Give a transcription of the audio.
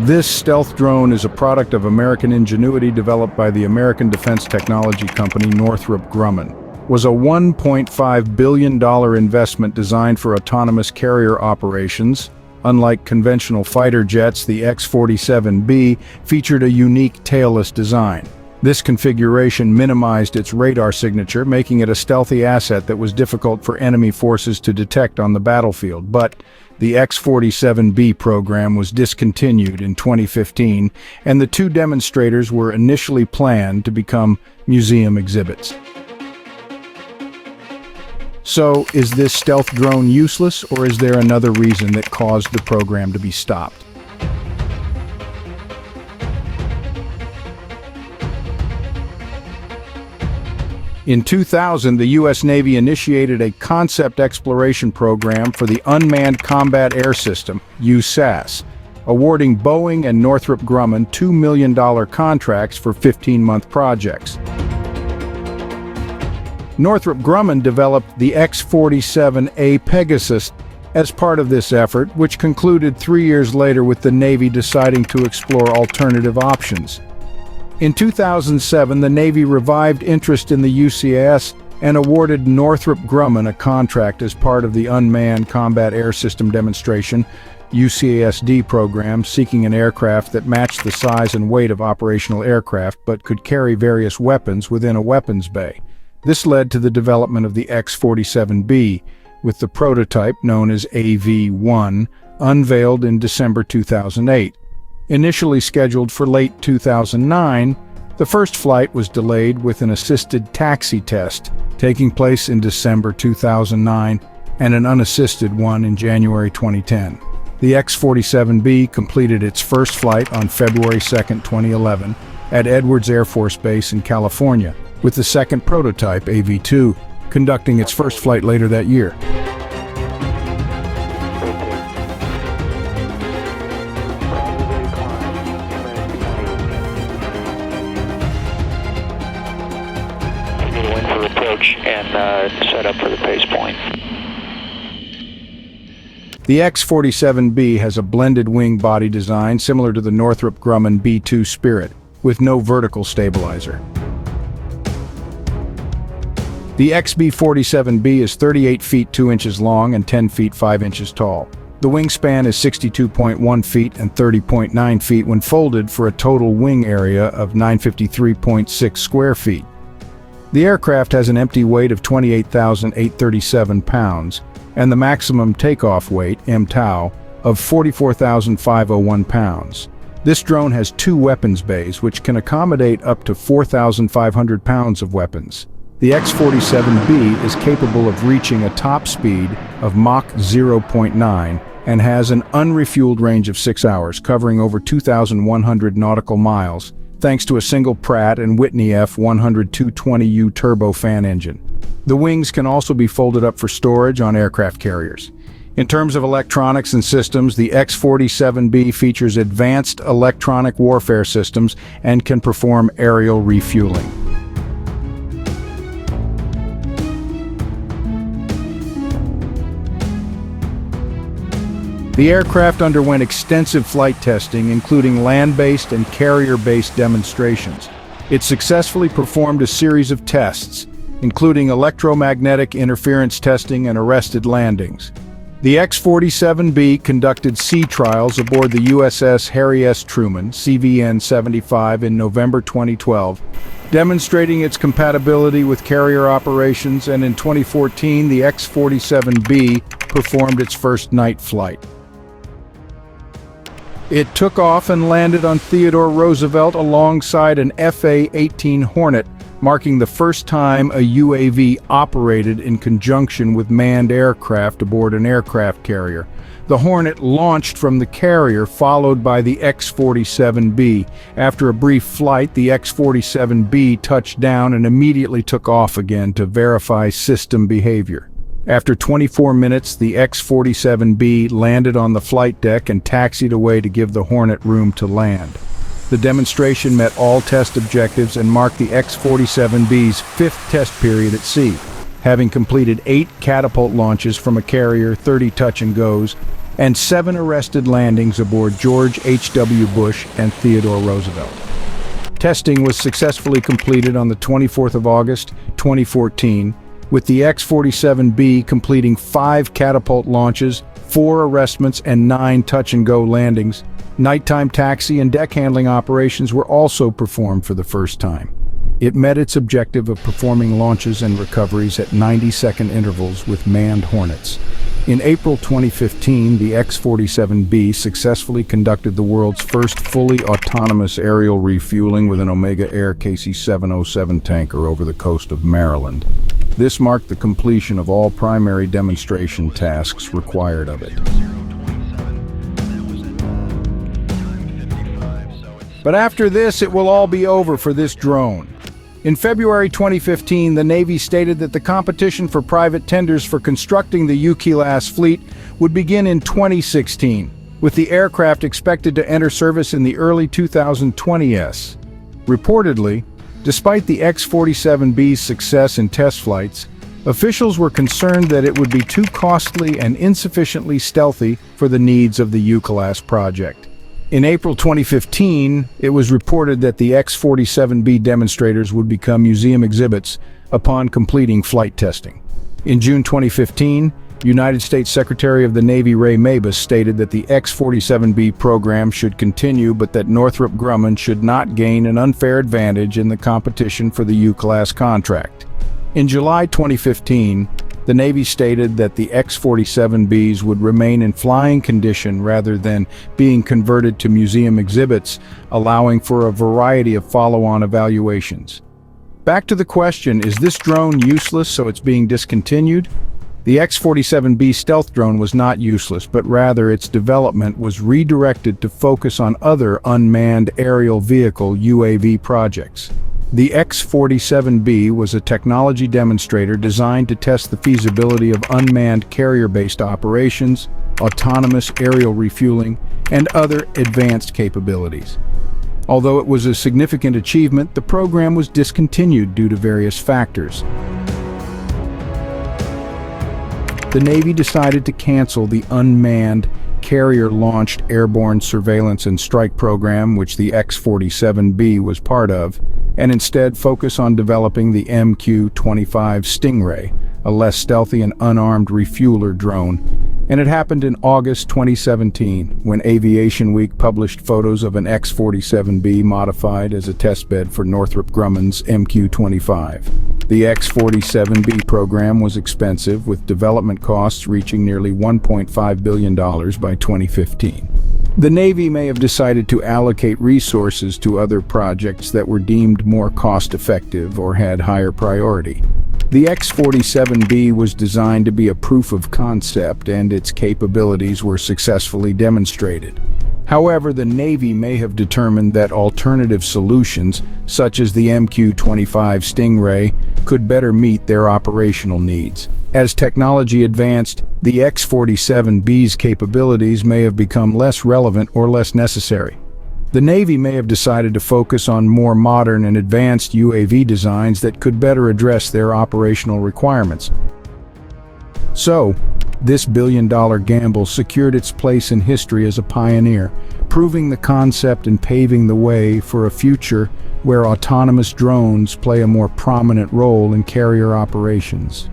This stealth drone is a product of American ingenuity developed by the American defense technology company Northrop Grumman. Was a $1.5 billion investment designed for autonomous carrier operations. Unlike conventional fighter jets, the X-47B featured a unique tailless design. This configuration minimized its radar signature, making it a stealthy asset that was difficult for enemy forces to detect on the battlefield. But the X-47B program was discontinued in 2015, and the two demonstrators were initially planned to become museum exhibits. So, is this stealth drone useless, or is there another reason that caused the program to be stopped? In 2000, the U.S. Navy initiated a concept exploration program for the Unmanned Combat Air System, UCAS, awarding Boeing and Northrop Grumman $2 million contracts for 15-month projects. Northrop Grumman developed the X-47A Pegasus as part of this effort, which concluded 3 years later with the Navy deciding to explore alternative options. In 2007, the Navy revived interest in the UCAS and awarded Northrop Grumman a contract as part of the Unmanned Combat Air System Demonstration UCAS-D program, seeking an aircraft that matched the size and weight of operational aircraft but could carry various weapons within a weapons bay. This led to the development of the X-47B, with the prototype, known as AV-1, unveiled in December 2008. Initially scheduled for late 2009, the first flight was delayed with an assisted taxi test taking place in December 2009 and an unassisted one in January 2010. The X-47B completed its first flight on February 2, 2011 at Edwards Air Force Base in California, with the second prototype, AV-2, conducting its first flight later that year. For approach and set up for the base point. The X-47B has a blended wing body design similar to the Northrop Grumman B-2 Spirit, with no vertical stabilizer. The XB-47B is 38 feet 2 inches long and 10 feet 5 inches tall. The wingspan is 62.1 feet and 30.9 feet when folded, for a total wing area of 953.6 square feet. The aircraft has an empty weight of 28,837 pounds and the maximum takeoff weight, MTOW, of 44,501 pounds. This drone has 2 weapons bays which can accommodate up to 4,500 pounds of weapons. The X-47B is capable of reaching a top speed of Mach 0.9 and has an unrefueled range of 6 hours, covering over 2,100 nautical miles, thanks to a single Pratt & Whitney F100-220U turbofan engine. The wings can also be folded up for storage on aircraft carriers. In terms of electronics and systems, the X-47B features advanced electronic warfare systems and can perform aerial refueling. The aircraft underwent extensive flight testing, including land-based and carrier-based demonstrations. It successfully performed a series of tests, including electromagnetic interference testing and arrested landings. The X-47B conducted sea trials aboard the USS Harry S. Truman, CVN-75, in November 2012, demonstrating its compatibility with carrier operations, and in 2014, the X-47B performed its first night flight. It took off and landed on Theodore Roosevelt alongside an FA-18 Hornet, marking the first time a UAV operated in conjunction with manned aircraft aboard an aircraft carrier. The Hornet launched from the carrier, followed by the X-47B. After a brief flight, the X-47B touched down and immediately took off again to verify system behavior. After 24 minutes, the X-47B landed on the flight deck and taxied away to give the Hornet room to land. The demonstration met all test objectives and marked the X-47B's 5th test period at sea. Having completed 8 catapult launches from a carrier, 30 touch and goes, and 7 arrested landings aboard George H.W. Bush and Theodore Roosevelt. Testing was successfully completed on the 24th of August, 2014, with the X-47B completing 5 catapult launches, 4 arrestments, and 9 touch-and-go landings. Nighttime taxi and deck handling operations were also performed for the first time. It met its objective of performing launches and recoveries at 90-second intervals with manned Hornets. In April 2015, the X-47B successfully conducted the world's first fully autonomous aerial refueling with an Omega Air KC-707 tanker over the coast of Maryland. This marked the completion of all primary demonstration tasks required of it. But after this, it will all be over for this drone. In February 2015, the Navy stated that the competition for private tenders for constructing the UCAS fleet would begin in 2016, with the aircraft expected to enter service in the early 2020s. Reportedly, despite the X-47B's success in test flights, officials were concerned that it would be too costly and insufficiently stealthy for the needs of the UCAS project. In April 2015, it was reported that the X-47B demonstrators would become museum exhibits upon completing flight testing. In June 2015, United States Secretary of the Navy Ray Mabus stated that the X-47B program should continue, but that Northrop Grumman should not gain an unfair advantage in the competition for the UCAS contract. In July 2015, the Navy stated that the X-47Bs would remain in flying condition rather than being converted to museum exhibits, allowing for a variety of follow-on evaluations. Back to the question, is this drone useless so it's being discontinued? The X-47B stealth drone was not useless, but rather its development was redirected to focus on other unmanned aerial vehicle UAV projects. The X-47B was a technology demonstrator designed to test the feasibility of unmanned carrier-based operations, autonomous aerial refueling, and other advanced capabilities. Although it was a significant achievement, the program was discontinued due to various factors. The Navy decided to cancel the unmanned carrier-launched airborne surveillance and strike program, which the X-47B was part of, and instead focus on developing the MQ-25 Stingray, a less stealthy and unarmed refueler drone. And it happened in August 2017, when Aviation Week published photos of an X-47B modified as a testbed for Northrop Grumman's MQ-25. The X-47B program was expensive, with development costs reaching nearly $1.5 billion by 2015. The Navy may have decided to allocate resources to other projects that were deemed more cost-effective or had higher priority. The X-47B was designed to be a proof of concept, and its capabilities were successfully demonstrated. However, the Navy may have determined that alternative solutions, such as the MQ-25 Stingray, could better meet their operational needs. As technology advanced, the X-47B's capabilities may have become less relevant or less necessary. The Navy may have decided to focus on more modern and advanced UAV designs that could better address their operational requirements. So, this billion-dollar gamble secured its place in history as a pioneer, proving the concept and paving the way for a future where autonomous drones play a more prominent role in carrier operations.